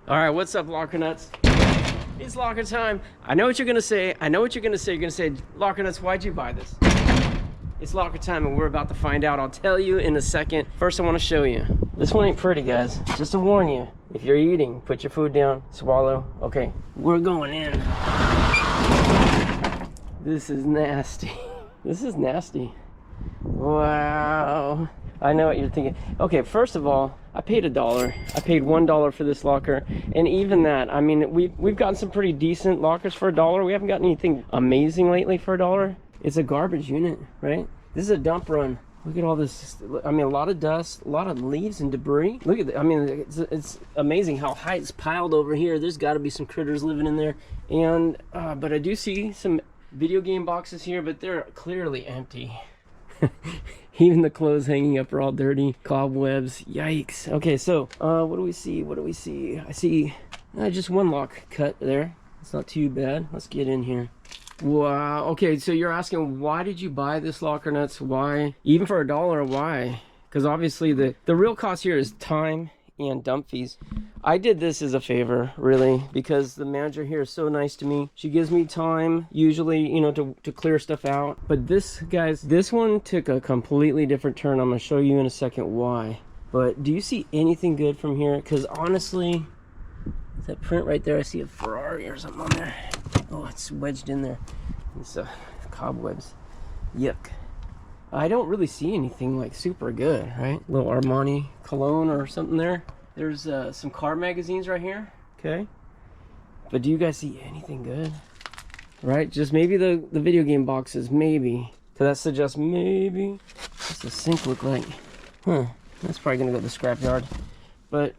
All right, what's up, locker nuts? It's locker time. I know what you're gonna say. I know what you're gonna say. You're gonna say, locker nuts, why'd you buy this? It's locker time and we're about to find out. I'll tell you in a second. First, I want to show you. This one ain't pretty, guys. Just to warn you, if you're eating, put your food down, swallow. Okay, we're going in. This is nasty. This is nasty. Wow. I know what you're thinking. Okay, first of all, I paid $1. I paid $1 for this locker, and even that, I mean, we've gotten some pretty decent lockers for $1. We haven't gotten anything amazing lately for $1. It's a garbage unit, right? This is a dump run. Look at all this. I mean, a lot of dust, a lot of leaves and debris. Look at that. I mean, it's amazing how high it's piled over here. There's got to be some critters living in there. And but I do see some video game boxes here, but they're clearly empty. Even the clothes hanging up are all dirty. Cobwebs. Yikes. Okay, so what do we see? What do we see? I see just one lock cut there. It's not too bad. Let's get in here. Wow. Okay, so you're asking, why did you buy this locker nuts? Why? Even for $1, why? Because obviously the real cost here is time and dump fees. I did this as a favor, really, because the manager here is so nice to me. She gives me time, usually, you know, to clear stuff out. But this, guys, this one took a completely different turn. I'm going to show you in a second why. But do you see anything good from here? Because honestly, that print right there, I see a Ferrari or something on there. Oh, it's wedged in there. It's cobwebs. Yuck. I don't really see anything like super good, right? Little Armani cologne or something there. There's some car magazines right here. Okay. But do you guys see anything good? Right? Just maybe the video game boxes, maybe. So that suggests maybe. What's the sink look like? Huh. That's probably gonna go to the scrapyard. But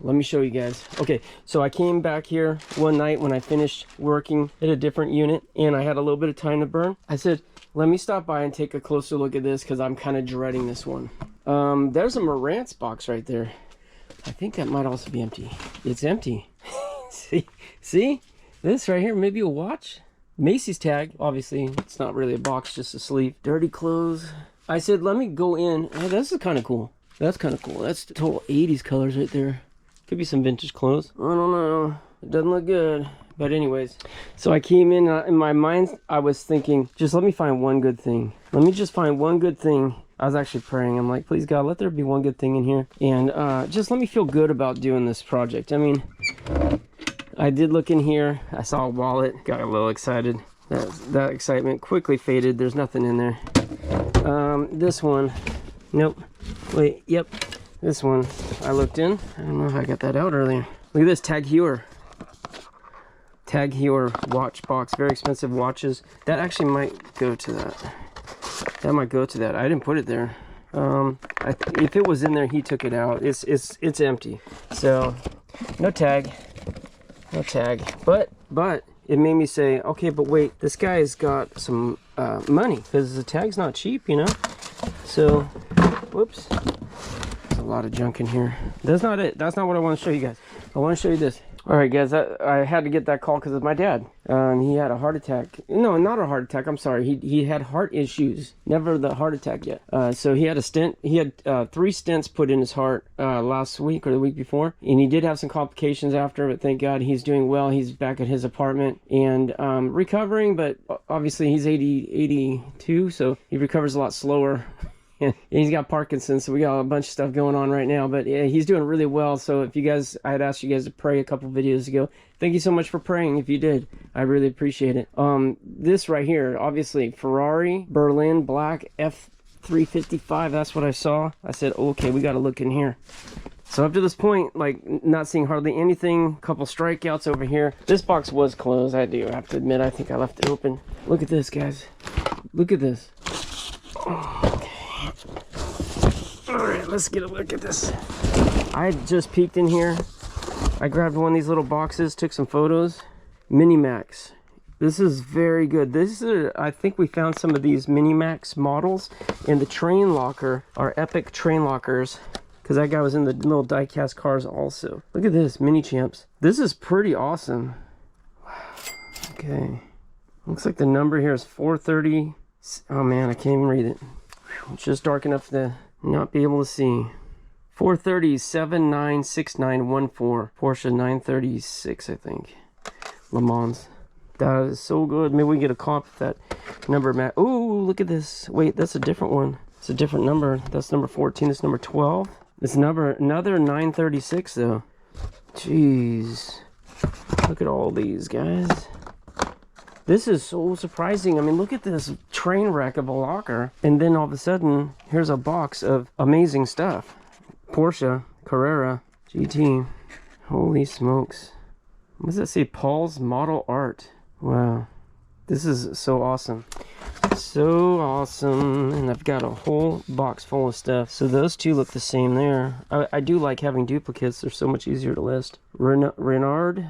let me show you guys. Okay, so I came back here one night when I finished working at a different unit and I had a little bit of time to burn. I said, let me stop by and take a closer look at this because I'm kind of dreading this one. There's a Marantz box right there. I think that might also be empty. It's empty. See? This right here, maybe a watch? Macy's tag. Obviously, it's not really a box, just a sleeve. Dirty clothes. I said, let me go in. Hey, this is kind of cool. That's kind of cool. That's total 80s colors right there. Could be some vintage clothes. I don't know. It doesn't look good. But anyways, so I came in my mind, I was thinking, just let me find one good thing. Let me just find one good thing. I was actually praying. I'm like, please God, let there be one good thing in here. And just let me feel good about doing this project. I mean, I did look in here. I saw a wallet. Got a little excited. That excitement quickly faded. There's nothing in there. This one. Nope. Wait, yep. This one I looked in. I don't know if I got that out earlier. Look at this Tag Heuer. Tag Heuer watch box. Very expensive watches. That actually might go to that. That might go to that. I didn't put it there. If it was in there, he took it out. It's empty. So no tag. No tag. But it made me say, okay, but wait, this guy's got some money because the tag's not cheap, you know. So, whoops. There's a lot of junk in here. That's not it. That's not what I want to show you guys. I want to show you this. All right, guys, I had to get that call because of my dad. He had a heart attack. No, not a heart attack. I'm sorry. He had heart issues. Never the heart attack yet. So he had a stent. He had 3 stents put in his heart last week or the week before. And he did have some complications after, but thank God he's doing well. He's back at his apartment and recovering, but obviously he's 82, so he recovers a lot slower. And he's got Parkinson's, so we got a bunch of stuff going on right now. But yeah, he's doing really well. So if you guys, I had asked you guys to pray a couple videos ago. Thank you so much for praying. If you did, I really appreciate it. This right here, obviously Ferrari, Berlin, black, F355. That's what I saw. I said, okay, we got to look in here. So up to this point, like, not seeing hardly anything. Couple strikeouts over here. This box was closed. I do have to admit, I think I left it open. Look at this, guys. Look at this. Alright, let's get a look at this. I just peeked in here. I grabbed one of these little boxes, took some photos. Minimax. This is very good. This is, I think we found some of these Minimax models in the train locker, our Epic train lockers, because that guy was in the little die-cast cars also. Look at this, Mini Champs. This is pretty awesome. Wow. Okay. Looks like the number here is 430. Oh man, I can't even read it. It's just dark enough to not be able to see. 430 796914 Porsche 936, I think. Le Mans. That is so good. Maybe we can get a comp with that number, Matt. Oh, look at this. Wait, that's a different one. It's a different number. That's number 14. It's number 12. It's another 936 though. Jeez. Look at all these guys. This is so surprising. I mean, look at this train wreck of a locker. And then all of a sudden, here's a box of amazing stuff. Porsche Carrera GT. Holy smokes. What does that say? Paul's Model Art. Wow. This is so awesome. So awesome. And I've got a whole box full of stuff. So those two look the same there. I do like having duplicates. They're so much easier to list. Renard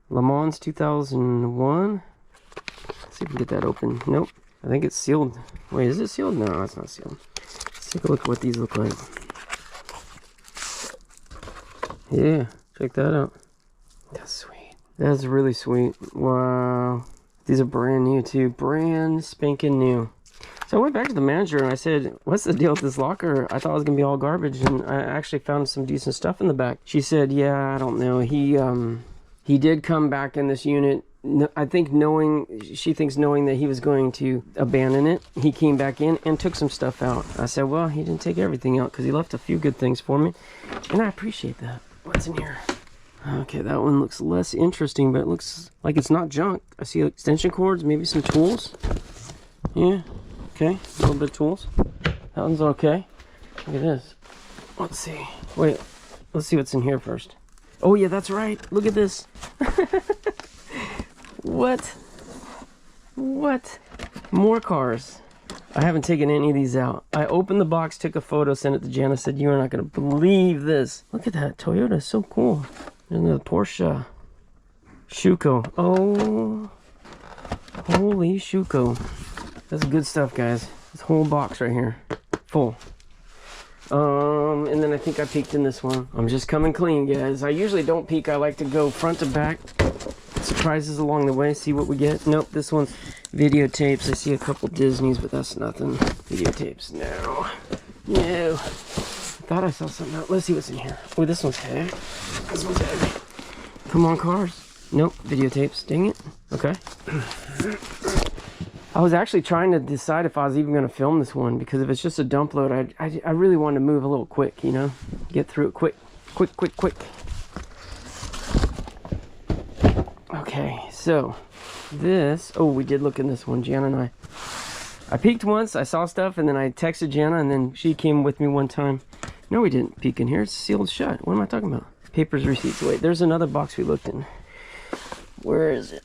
Le Mans 2001. Let's see if we can get that open. Nope. I think it's sealed. Wait, is it sealed? No, it's not sealed. Let's take a look at what these look like. Yeah, check that out. That's sweet. That's really sweet. Wow. These are brand new too. Brand spanking new. So I went back to the manager and I said, what's the deal with this locker? I thought it was going to be all garbage, and I actually found some decent stuff in the back. She said, yeah, I don't know. He did come back in this unit. I think she thinks knowing that he was going to abandon it, he came back in and took some stuff out. I said, well, he didn't take everything out because he left a few good things for me. And I appreciate that. What's in here? Okay, that one looks less interesting, but it looks like it's not junk. I see extension cords, maybe some tools. Yeah, okay, a little bit of tools. That one's okay. Look at this. Let's see. Wait, let's see what's in here first. Oh yeah, that's right. Look at this. What? What? More cars. I haven't taken any of these out. I opened the box, took a photo, sent it to Jana, said, you are not going to believe this. Look at that. Toyota is so cool. And the Porsche Schuko. Oh, holy Schuko. That's good stuff, guys. This whole box right here. Full. And then I think I peeked in this one. I'm just coming clean, guys. I usually don't peek. I like to go front to back. Surprises along the way, see what we get. Nope, this one's videotapes. I see a couple Disneys, but that's nothing. Videotapes, no. No. Thought I saw something out. Let's see what's in here. Oh, this one's heavy. This one's heavy. Come on, cars. Nope, videotapes. Dang it. Okay. I was actually trying to decide if I was even going to film this one, because if it's just a dump load, I really wanted to move a little quick, you know? Get through it quick. Quick. Okay, so this, oh, we did look in this one, Jana and I peeked once, I saw stuff, and then I texted Jana, and then she came with me one time. No, we didn't peek in here, it's sealed shut. What am I talking about? Papers, receipts. Wait, there's another box we looked in. Where is it?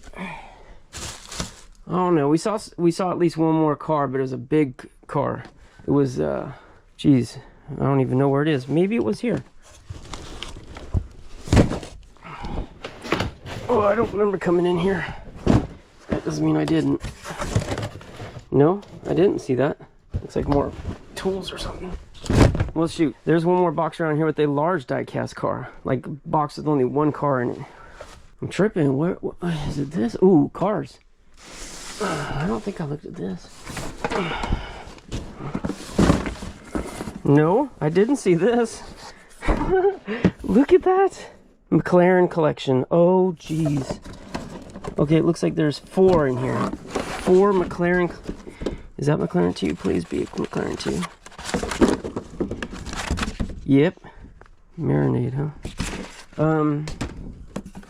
Oh no, we saw at least one more car, but it was a big car. It was, geez, I don't even know where it is. Maybe it was here. Oh, I don't remember coming in here. That doesn't mean I didn't. No, I didn't see that. Looks like more tools or something. Well, shoot. There's one more box around here with a large die-cast car. Like, a box with only one car in it. I'm tripping. What is it this? Ooh, cars. I don't think I looked at this. No, I didn't see this. Look at that. McLaren collection. Oh, jeez. Okay, it looks like there's 4 in here. 4 McLaren. Is that McLaren 2? Please be a McLaren 2. Yep. Marinade, huh?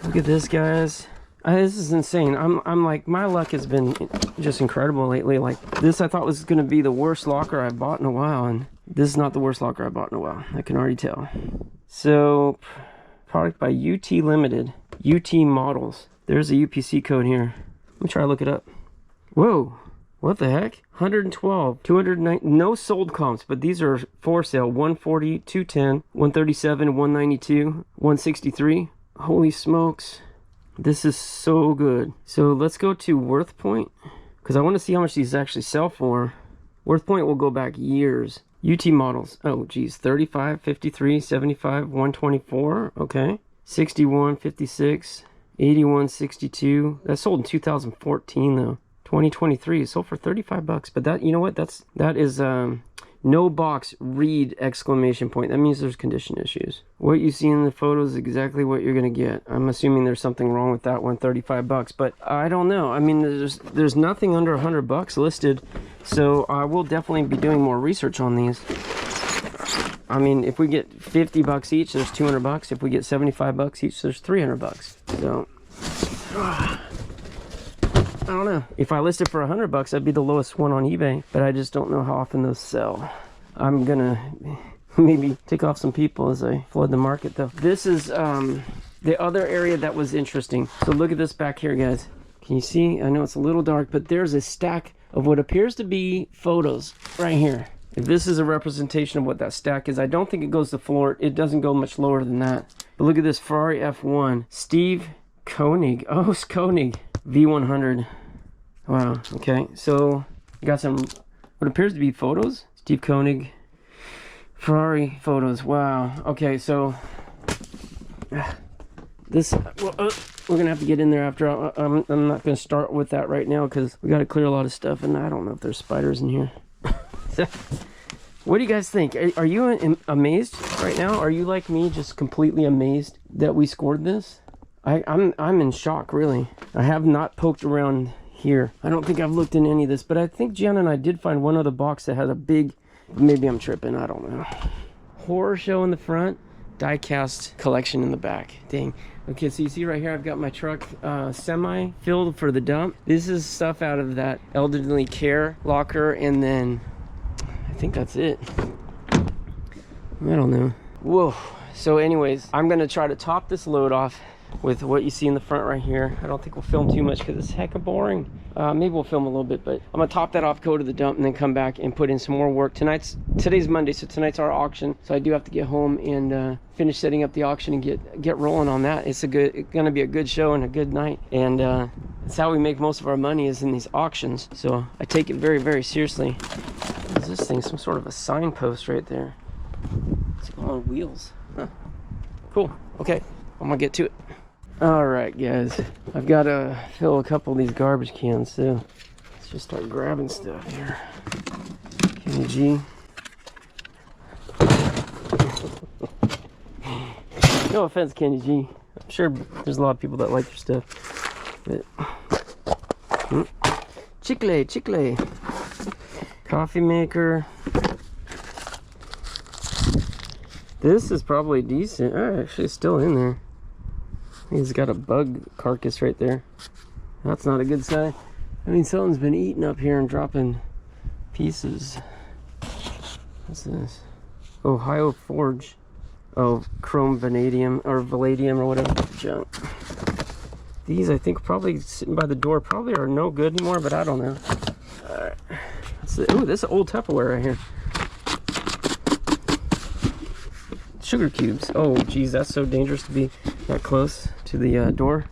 Look at this, guys. This is insane. I'm like, my luck has been just incredible lately. Like, this I thought was going to be the worst locker I've bought in a while, and this is not the worst locker I bought in a while. I can already tell. So, product by UT Limited. UT Models. There's a UPC code here. Let me try to look it up. Whoa. What the heck? 112, 209, no sold comps, but these are for sale. 140, 210, 137, 192, 163. Holy smokes. This is so good. So let's go to Worth Point, because I want to see how much these actually sell for. Worth Point will go back years. UT Models. Oh, geez. 35, 53, 75, 124. Okay. 61, 56, 81, 62. That sold in 2014, though. 2023 sold for $35, but that, you know what, that is No box, read, exclamation point. That means there's condition issues. What you see in the photos is exactly what you're gonna get. I'm assuming there's something wrong with that one, 35 bucks, but I don't know. I mean, there's nothing under 100 bucks listed, so I will definitely be doing more research on these. I mean, if we get 50 bucks each, there's 200 bucks. If we get 75 bucks each, there's 300 bucks. So, I don't know. If I listed for 100 bucks, that'd be the lowest one on eBay, but I just don't know how often those sell. I'm gonna maybe take off some people as I flood the market though. This is the other area that was interesting. So look at this back here, guys. Can you see? I know it's a little dark, but there's a stack of what appears to be photos right here. If this is a representation of what that stack is, I don't think it goes to floor. It doesn't go much lower than that. But look at this Ferrari F1. Steve Koenig. Oh, it's Koenig. V100. Wow. Okay. So you got some what appears to be photos. Steve Koenig. Ferrari photos. Wow. Okay. So this, well, we're going to have to get in there after. I'm not going to start with that right now because we got to clear a lot of stuff. And I don't know if there's spiders in here. What do you guys think? Are you amazed right now? Are you like me, just completely amazed that we scored this? I'm in shock, really. I have not poked around here. I don't think I've looked in any of this, but I think Gianna and I did find one other box that had a big, maybe I'm tripping, I don't know. Horror show in the front, die-cast collection in the back. Dang. Okay, so you see right here, I've got my truck semi filled for the dump. This is stuff out of that elderly care locker, and then I think that's it. I don't know. Whoa. So anyways, I'm gonna try to top this load off with what you see in the front right here. I don't think we'll film too much because it's hecka boring. Maybe we'll film a little bit, but I'm gonna top that off, go to the dump, and then come back and put in some more work. Today's Monday, so tonight's our auction. So I do have to get home and finish setting up the auction and get rolling on that. It's gonna be a good show and a good night, and it's how we make most of our money, is in these auctions. So I take it very, very seriously. What is this thing? Some sort of a signpost right there. It's on wheels. Huh. Cool. Okay, I'm gonna get to it. All right, guys, I've got to fill a couple of these garbage cans, so let's just start grabbing stuff here. Kenny G. No offense, Kenny G. I'm sure there's a lot of people that like your stuff, but chicle, coffee maker. This is probably decent. Oh, actually, it's still in there. He's got a bug carcass right there. That's not a good sign. I mean, something's been eating up here and dropping pieces. What's this? Ohio Forge. Oh, chrome vanadium or palladium or whatever. Junk. These, I think, probably sitting by the door, probably are no good anymore, but I don't know. All right. Ooh, this is old Tupperware right here. Sugar cubes. Oh, geez, that's so dangerous to be that close to the door.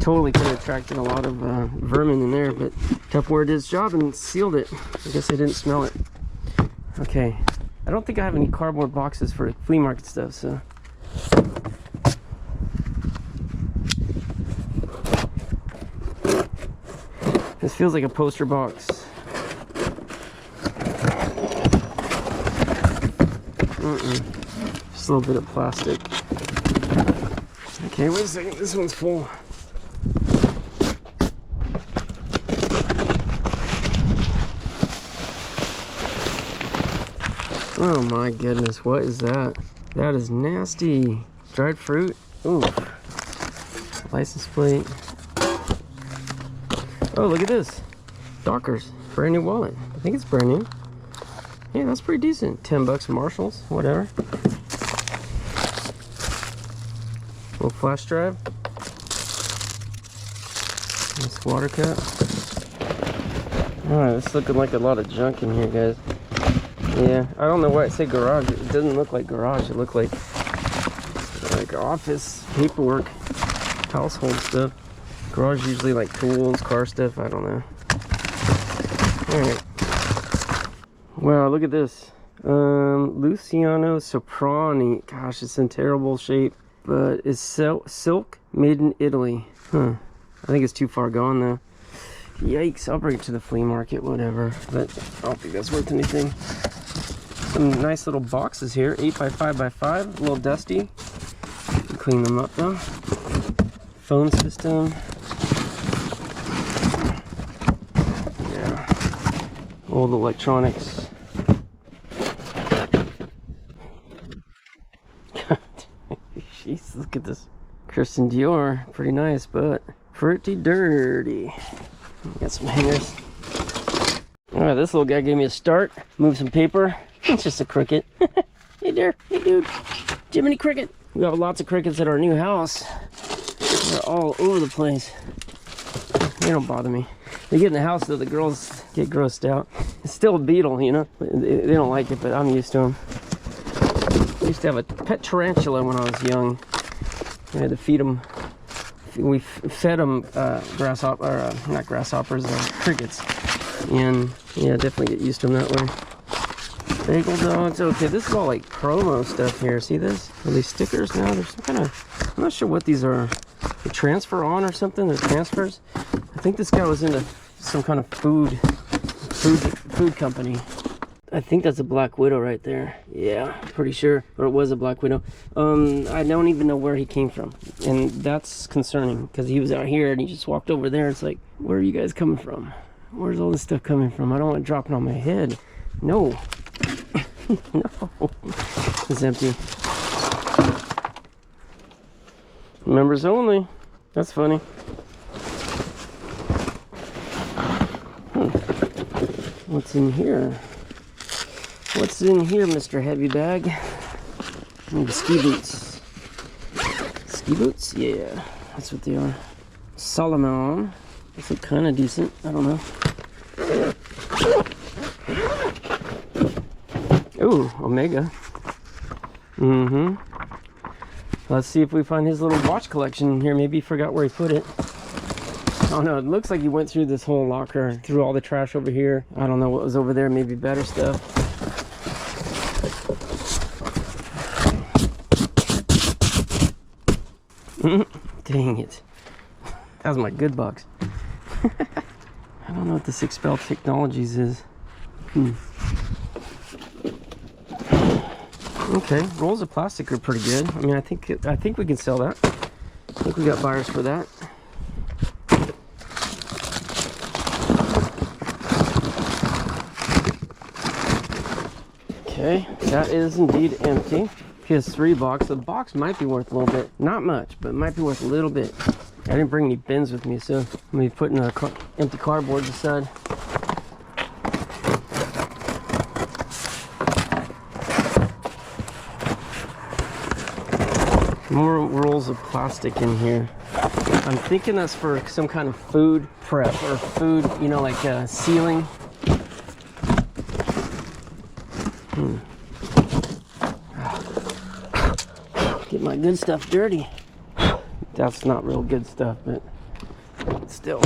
Totally could have attracted a lot of vermin in there, but Tupperware did its job and sealed it. I guess I didn't smell it. Okay, I don't think I have any cardboard boxes for flea market stuff, so. This feels like a poster box. Just a little bit of plastic. Okay, wait a second, this one's full. Oh my goodness, what is that? That is nasty. Dried fruit. Ooh. License plate. Oh, look at this. Dockers. Brand new wallet. I think it's brand new. Yeah, that's pretty decent. 10 bucks Marshalls, whatever. Little flash drive. Nice water cup. Alright, it's looking like a lot of junk in here, guys. Yeah, I don't know why it say garage. It doesn't look like garage. It looked like office, paperwork, household stuff. Garage usually like tools, car stuff. I don't know. Alright. Wow, look at this. Luciano Soprani. Gosh, it's in terrible shape. But it's silk made in Italy. Huh. I think it's too far gone though. Yikes, I'll bring it to the flea market, whatever. But I don't think that's worth anything. Some nice little boxes here, 8x5x5, a little dusty. Clean them up though. Phone system. Yeah. Old electronics. Jeez, look at this. Christian Dior, pretty nice, but pretty dirty. Got some hangers. Alright, this little guy gave me a start. Move some paper. It's just a cricket. Hey there, hey dude. Jiminy Cricket. We got lots of crickets at our new house. They're all over the place. They don't bother me. They get in the house though, the girls get grossed out. It's still a beetle, you know. They don't like it, but I'm used to them. I used to have a pet tarantula when I was young. I had to feed them. We fed them not grasshoppers, crickets. And yeah, definitely get used to them that way. Bagel dogs. Okay, this is all like promo stuff here. See this? Are these stickers now? There's some kind of, I'm not sure what these are. They transfer on or something? They're transfers. I think this guy was into some kind of food company. I think that's a Black Widow right there. Yeah, pretty sure. Or it was a Black Widow. I don't even know where he came from. And that's concerning because he was out here and he just walked over there. It's like, where are you guys coming from? Where's all this stuff coming from? I don't want it dropping on my head. No. No. It's empty. Members only. That's funny. What's in here? What's in here, Mr. Heavy Bag? Ski boots. Ski boots? Yeah, that's what they are. Solomon. These look kind of decent. I don't know. Ooh, Omega. Mm-hmm. Let's see if we find his little watch collection in here. Maybe he forgot where he put it. Oh no, it looks like he went through this whole locker, threw all the trash over here. I don't know what was over there, maybe better stuff. Dang it. That was my good box. I don't know what this Expel Technologies is. Okay, rolls of plastic are pretty good. I mean, I think we can sell that. I think we got buyers for that. Okay, that is indeed empty. PS3 box. The box might be worth a little bit. Not much, but it might be worth a little bit. I didn't bring any bins with me, so I'm going to be putting an empty cardboard aside. More rolls of plastic in here. I'm thinking that's for some kind of food prep or food, you know, like sealing. Get my good stuff dirty. That's not real good stuff, but still.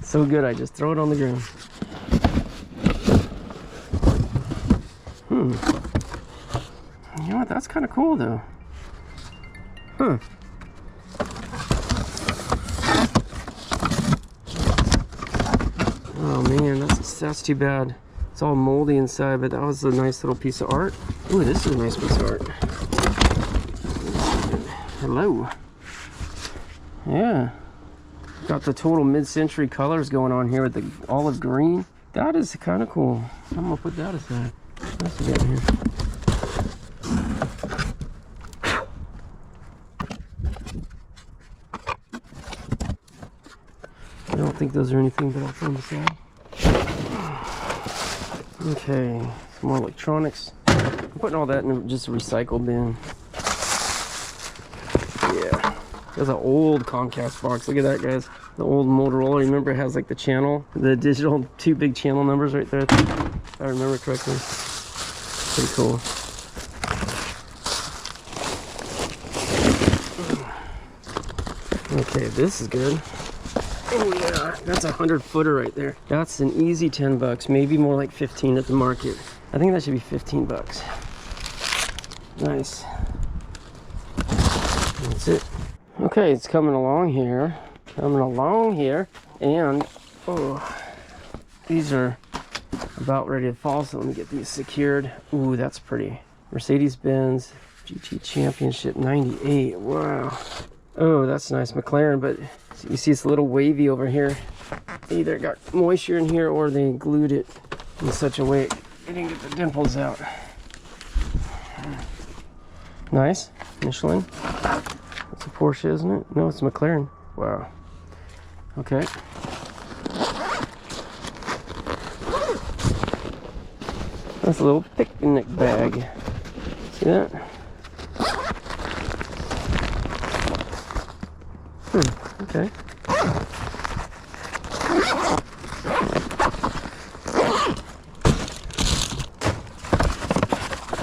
So good, I just throw it on the ground. You know what, that's kind of cool though. Huh. Oh man, that's too bad. It's all moldy inside, but that was a nice little piece of art. Ooh, this is a nice piece of art. Hello. Yeah. Got the total mid-century colors going on here with the olive green. That is kind of cool. I'm gonna put that aside. What else we got here? I don't think those are anything, but I'll throw them aside. Okay, some more electronics. I'm putting all that in just a recycle bin. Yeah, there's an old Comcast box. Look at that, guys. The old Motorola. Remember, it has like the channel, the digital, two big channel numbers right there. If I remember correctly. Pretty cool. Okay, this is good. Oh yeah, that's a 100-footer right there. That's an easy 10 bucks, maybe more like 15 at the market. I think that should be 15 bucks. Nice. That's it. Okay, it's coming along here. And Oh, these are about ready to fall, so let me get these secured. Ooh, that's pretty. Mercedes-Benz GT Championship 98. Wow. Oh, that's nice. McLaren, but you see it's a little wavy over here. They either got moisture in here or they glued it in such a way it didn't get the dimples out. Nice. Michelin. It's a Porsche, isn't it? No, it's a McLaren. Wow. Okay. That's a little picnic bag. See that? Okay.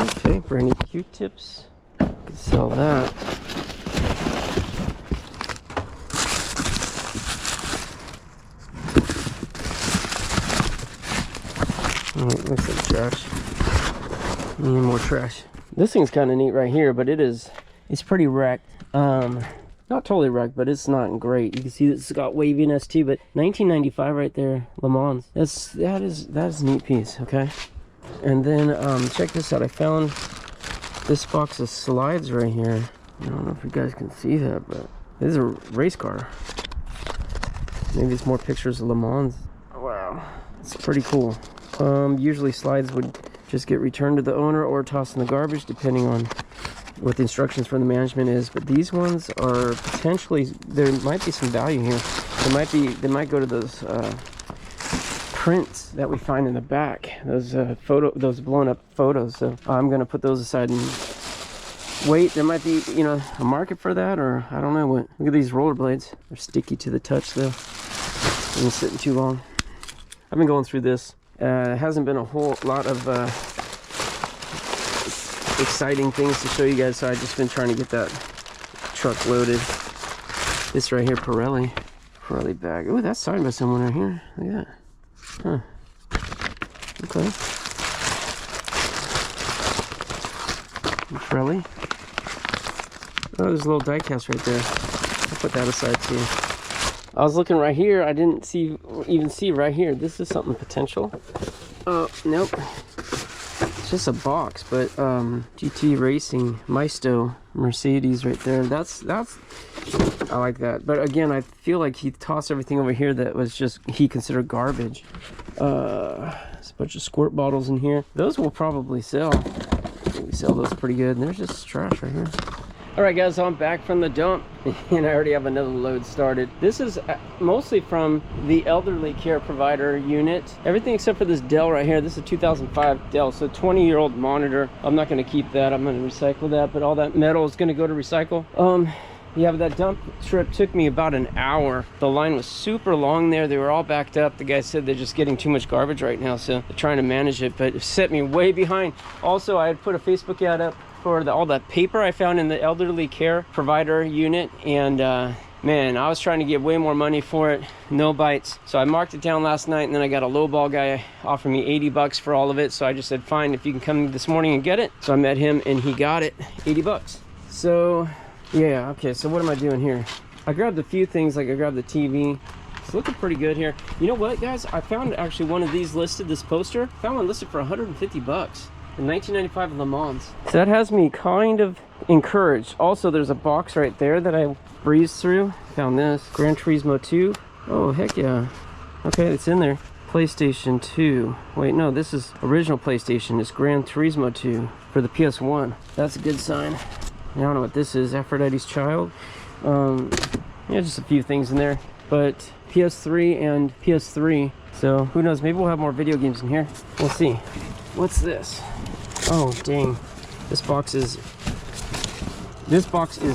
Okay, brand new Q-tips. Could sell that. Oh, it looks like trash. Need more trash. This thing's kind of neat right here, but it's pretty wrecked. Not totally wrecked, but it's not great. You can see it's got waviness too, but 1995 right there, Le Mans. That is a neat piece, okay? And then check this out. I found this box of slides right here. I don't know if you guys can see that, but this is a race car. Maybe it's more pictures of Le Mans. Wow, it's pretty cool. Usually slides would just get returned to the owner or tossed in the garbage, depending on what the instructions from the management is. But these ones are potentially, there might be some value here. They might go to those prints that we find in the back, those blown up photos. So I'm gonna put those aside and wait. There might be, you know, a market for that, or I don't know what. Look at these rollerblades. They're sticky to the touch though. They've been sitting too long. I've been going through this. It hasn't been a whole lot of exciting things to show you guys, so I've just been trying to get that truck loaded. This right here, Pirelli bag. Oh, that's signed by someone right here. Look at that. Huh. Okay. Pirelli. Oh, there's a little die cast right there. I'll put that aside too. I was looking right here. I didn't even see right here. This is something potential. Oh, nope. It's just a box, but GT Racing Maisto Mercedes right there. That's I like that. But again, I feel like he tossed everything over here that was just he considered garbage. There's a bunch of squirt bottles in here. Those will probably sell. We sell those pretty good. And there's just trash right here. All right, guys, so I'm back from the dump, and I already have another load started. This is mostly from the elderly care provider unit. Everything except for this Dell right here. This is a 2005 Dell, so 20-year-old monitor. I'm not going to keep that. I'm going to recycle that, but all that metal is going to go to recycle. Yeah, but that dump trip took me about an hour. The line was super long there. They were all backed up. The guy said they're just getting too much garbage right now, so they're trying to manage it, but it set me way behind. Also, I had put a Facebook ad up for all that paper I found in the elderly care provider unit, and man, I was trying to get way more money for it. No bites. So I marked it down last night, and then I got a lowball guy offer me 80 bucks for all of it. So I just said, fine, if you can come this morning and get it. So I met him and he got it, 80 bucks. So yeah, okay, so what am I doing here? I grabbed a few things, like I grabbed the TV. It's looking pretty good here. You know what, guys? I found actually one of these listed, this poster. I found one listed for 150 bucks. In 1995 Le Mans. So that has me kind of encouraged. Also, there's a box right there that I breezed through. Found this. Gran Turismo 2. Oh, heck yeah. Okay, it's in there. PlayStation 2. Wait, no, this is original PlayStation. It's Gran Turismo 2 for the PS1. That's a good sign. I don't know what this is. Aphrodite's Child. Yeah, just a few things in there. But PS3 and PS3. So, who knows? Maybe we'll have more video games in here. We'll see. What's this? Oh, dang. This box is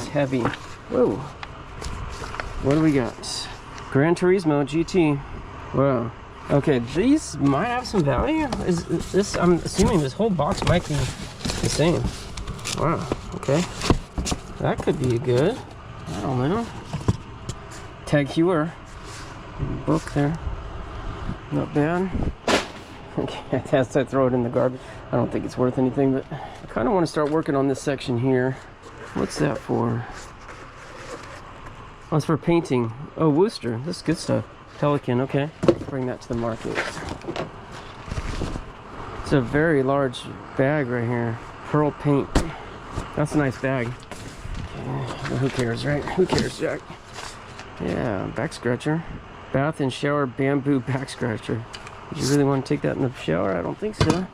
heavy. Whoa. What do we got? Gran Turismo GT. Wow. Okay, these might have some value. Is this, I'm assuming this whole box might be the same. Wow, okay. That could be good. I don't know. Tag Heuer. Book there. Not bad. Okay, I have to throw it in the garbage. I don't think it's worth anything, but I kind of want to start working on this section here. What's that for? Oh, it's for painting. Oh, Worcester. This is good stuff. Pelican, okay. bring that to the market. It's a very large bag right here. Pearl paint. That's a nice bag. Okay. Who cares, right? Who cares, Jack? Yeah, back scratcher. Bath and shower bamboo back scratcher. Would you really want to take that in the shower? I don't think so.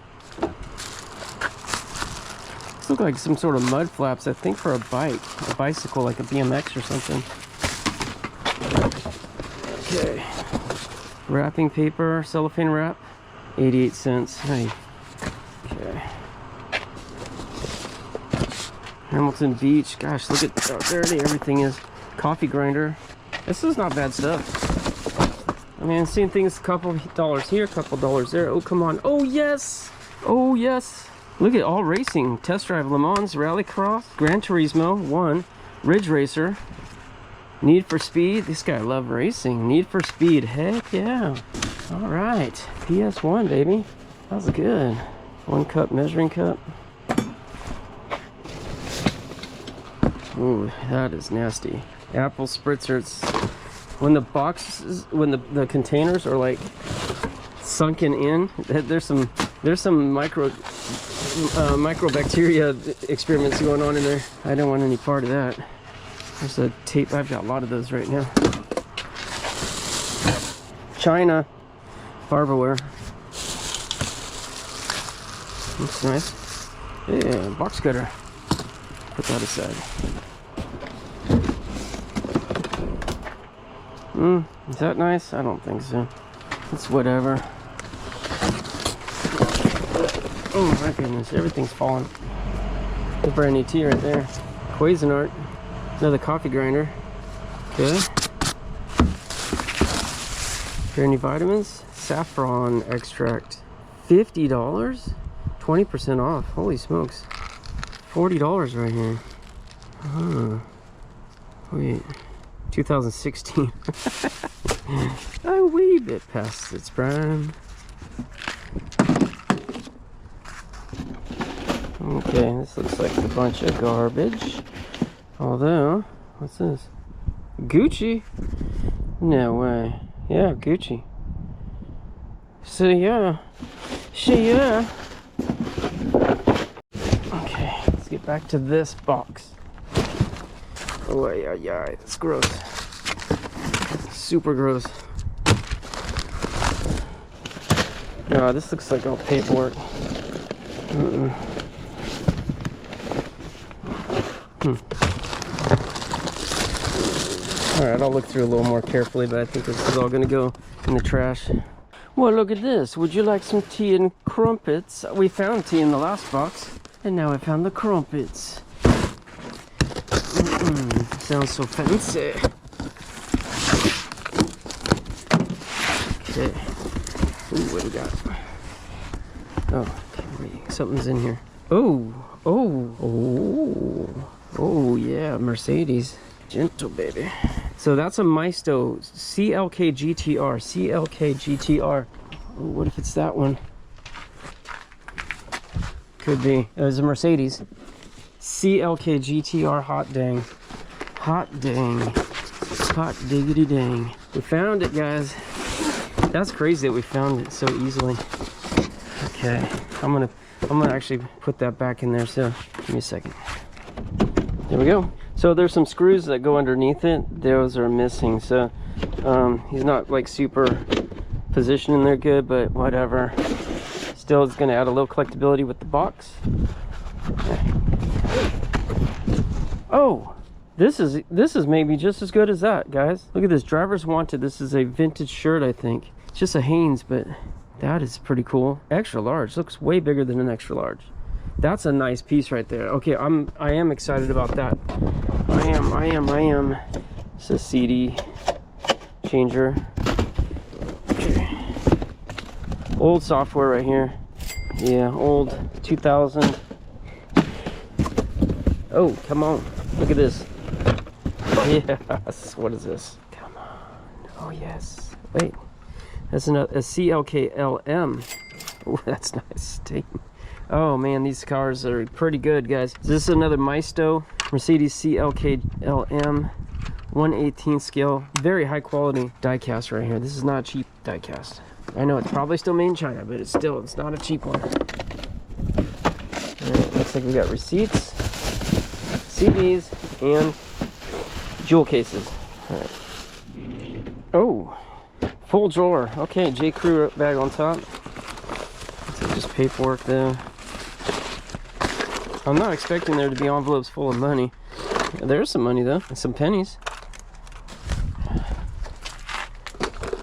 These look like some sort of mud flaps, I think, for a bike. A bicycle, like a BMX or something. Okay. Wrapping paper, cellophane wrap. 88 cents. Hey. Okay. Hamilton Beach. Gosh, look at how dirty everything is. Coffee grinder. This is not bad stuff. I mean, I've seen things, a couple dollars here, a couple dollars there. Oh, come on. Oh, yes. Oh, yes. Look at all racing. Test drive Le Mans, Rallycross, Gran Turismo 1, Ridge Racer, Need for Speed. This guy loves racing. Need for Speed. Heck yeah. All right. PS1, baby. That was good. 1 cup measuring cup. Ooh, that is nasty. Apple spritzers. When the boxes, when the containers are like sunken in, there's some microbacteria experiments going on in there. I don't want any part of that. There's a tape. I've got a lot of those right now. China barberware. Looks nice. Yeah, box cutter. Put that aside. Is that nice? I don't think so. It's whatever. Oh my goodness, everything's falling. The brand new tea right there. Cuisinart. Another coffee grinder. Okay. Brand new vitamins. Saffron extract. $50? 20% off. Holy smokes. $40 right here. Wait. 2016. A wee bit past its prime. Okay, this looks like a bunch of garbage. Although, what's this? Gucci? No way. Yeah, Gucci. So yeah. Okay, let's get back to this box. Oh yeah, it's gross. Super gross. No, this looks like all paperwork. Alright, I'll look through a little more carefully, but I think this is all gonna go in the trash. Well, look at this. Would you like some tea and crumpets? We found tea in the last box, and now I found the crumpets. Sounds so fancy. Okay. Ooh, what do we got? Oh, okay, wait. Something's in here. Oh, yeah, Mercedes. Gentle, baby. So that's a Maisto CLK GTR. CLK GTR. Ooh, what if it's that one? Could be. It was a Mercedes. CLK GTR. Hot dang. Hot dang. Hot diggity dang. We found it, guys. That's crazy that we found it so easily. Okay, I'm gonna actually put that back in there, so give me a second. There we go. So there's some screws that go underneath it. Those are missing, so he's not like super positioned in there good, but whatever. Still, it's gonna add a little collectability with the box. Okay. Oh, this is maybe just as good as that, guys. Look at this, Driver's Wanted. This is a vintage shirt, I think. It's just a Hanes, but that is pretty cool. Extra large, looks way bigger than an extra large. That's a nice piece right there. Okay, I am excited about that. I am. It's a CD changer. Okay. Old software right here. Yeah, old 2000. Oh, come on. Look at this. Yes. What is this? Come on. Oh, yes. Wait. That's a CLK-LM. Oh, that's nice. Oh, man, these cars are pretty good, guys. This is another Maisto Mercedes CLK-LM. 1/18 scale, very high quality die cast right here. This is not a cheap die cast. I know it's probably still made in China, but it's not a cheap one. Alright, looks like we got receipts, CDs, and jewel cases. Alright. Oh, full drawer. Okay, J. Crew bag on top. So just paperwork there. I'm not expecting there to be envelopes full of money. There's some money though, and some pennies.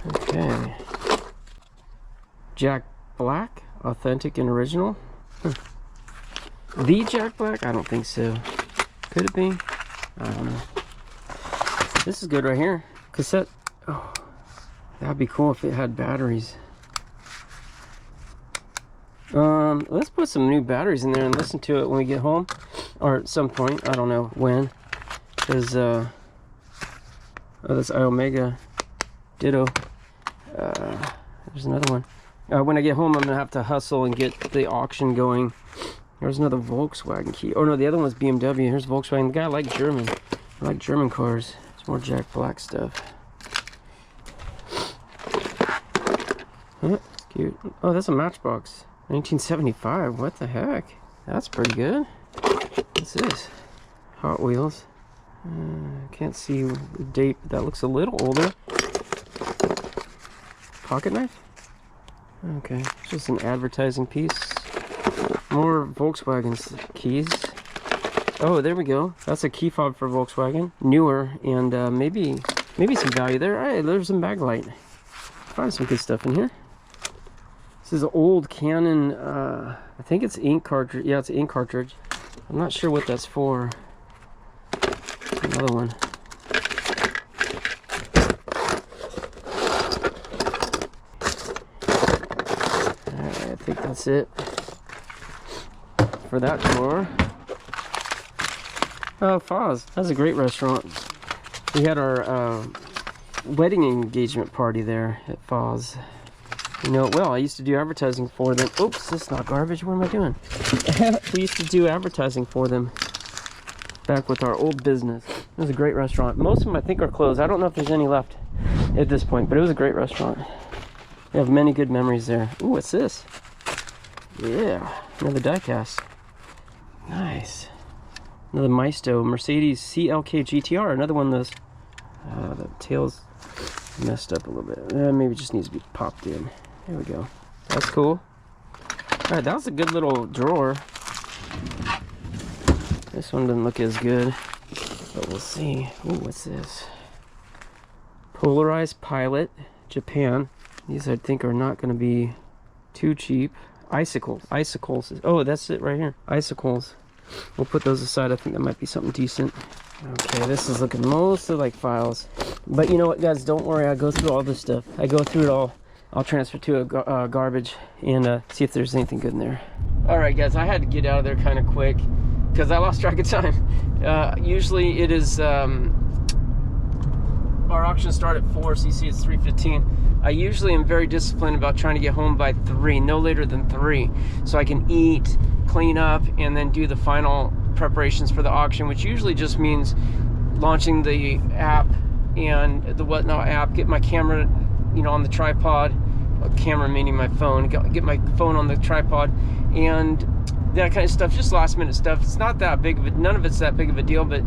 Okay. Jack Black, authentic and original. The Jack Black? I don't think so. Could it be? I don't know. This is good right here. Cassette. Oh, that'd be cool if it had batteries. Let's put some new batteries in there and listen to it when we get home, or at some point. I don't know when, because oh, this Omega Ditto. There's another one. When I get home, I'm gonna have to hustle and get the auction going. There's another Volkswagen key. Oh no, the other one's BMW. Here's Volkswagen. The guy liked German. I like German cars. It's more Jack Black stuff. Huh, it's cute. Oh, that's a Matchbox. 1975. What the heck? That's pretty good. What's this? Hot Wheels. Can't see the date, but that looks a little older. Pocket knife? Okay, it's just an advertising piece. More Volkswagen keys. Oh, there we go. That's a key fob for Volkswagen. Newer, and maybe some value there. All right, there's some backlight. Find some good stuff in here. This is an old Canon, I think it's ink cartridge. Yeah, it's an ink cartridge. I'm not sure what that's for. Another one. Alright, I think that's it for that drawer. Oh, Foz. That's a great restaurant. We had our wedding engagement party there at Foz. You know, well, I used to do advertising for them. Oops, this is not garbage. What am I doing? We used to do advertising for them back with our old business. It was a great restaurant. Most of them, I think, are closed. I don't know if there's any left at this point, but it was a great restaurant. We have many good memories there. Ooh, what's this? Yeah, another diecast. Nice. Another Maisto Mercedes CLK GTR. Another one of those. The tail's messed up a little bit. Maybe it just needs to be popped in. There we go. That's cool. Alright, that was a good little drawer. This one doesn't look as good, but we'll see. Ooh, what's this? Polarized Pilot, Japan. These I think are not going to be too cheap. Icicles. Oh, that's it right here. Icicles. We'll put those aside. I think that might be something decent. Okay, this is looking mostly like files. But you know what, guys? Don't worry. I go through all this stuff. I go through it all. I'll transfer to a garbage and see if there's anything good in there. All right, guys. I had to get out of there kind of quick because I lost track of time. Usually it is... our auctions start at 4, so you see it's 3:15. I usually am very disciplined about trying to get home by 3, no later than 3, so I can eat, clean up, and then do the final preparations for the auction, which usually just means launching the app and the Whatnot app, get my camera, you know, on the tripod, camera meaning my phone, get my phone on the tripod, and that kind of stuff, just last minute stuff. It's not that big of a, none of it's that big of a deal, but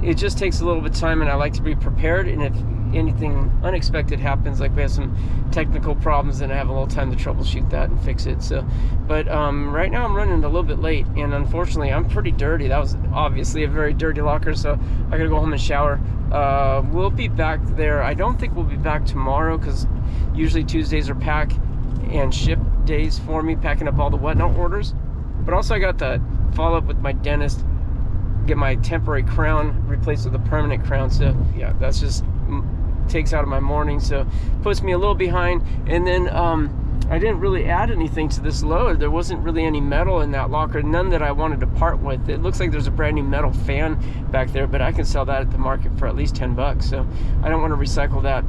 it just takes a little bit of time, and I like to be prepared. And if anything unexpected happens, like we have some technical problems, then I have a little time to troubleshoot that and fix it. So, but right now I'm running a little bit late, and unfortunately I'm pretty dirty. That was obviously a very dirty locker, so I gotta go home and shower. We'll be back there. I don't think we'll be back tomorrow, because usually Tuesdays are pack and ship days for me, packing up all the Whatnot orders. But also I got to follow up with my dentist, get my temporary crown replaced with a permanent crown. So yeah, that's just takes out of my morning, so puts me a little behind. And then I didn't really add anything to this load. There wasn't really any metal in that locker, none that I wanted to part with. It looks like there's a brand new metal fan back there, but I can sell that at the market for at least 10 bucks, so I don't want to recycle that.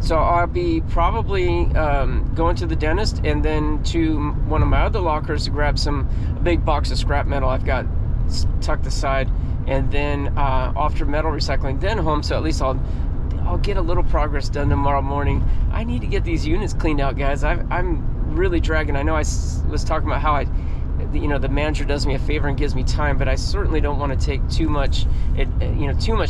So I'll be probably going to the dentist, and then to one of my other lockers to grab a big box of scrap metal I've got tucked aside, and then off to metal recycling, then home. So at least I'll get a little progress done tomorrow morning. I need to get these units cleaned out, guys. I'm really dragging. I know I was talking about how the manager does me a favor and gives me time, but I certainly don't want to take too much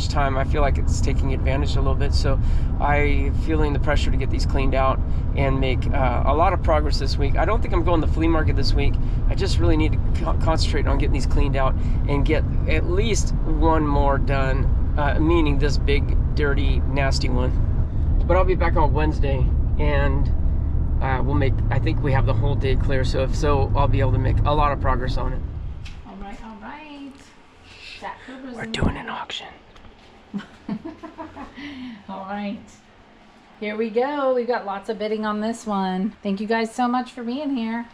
time. I feel like it's taking advantage a little bit, so I'm feeling the pressure to get these cleaned out and make a lot of progress this week. I don't think I'm going to the flea market this week. I just really need to concentrate on getting these cleaned out and get at least one more done, meaning this big, dirty, nasty one. But I'll be back on Wednesday, and I think we have the whole day clear, so if so, I'll be able to make a lot of progress on it. All right. We're doing an auction. All right. Here we go. We've got lots of bidding on this one. Thank you guys so much for being here.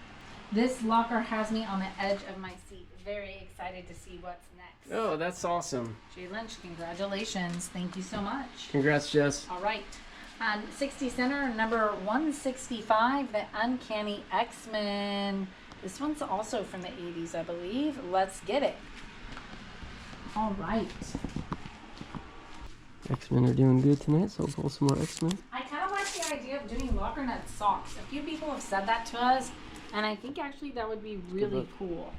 This locker has me on the edge of my seat. Very excited to see what's next. Oh, that's awesome. Jay Lynch, congratulations. Thank you so much. Congrats, Jess. All right. 60 center, number 165, the Uncanny X-Men. This one's also from the 80s, I believe. Let's get it. All right. X-Men are doing good tonight, so I'll pull some more X-Men. I kind of like the idea of doing locker nut socks. A few people have said that to us, and I think actually that would be really cool.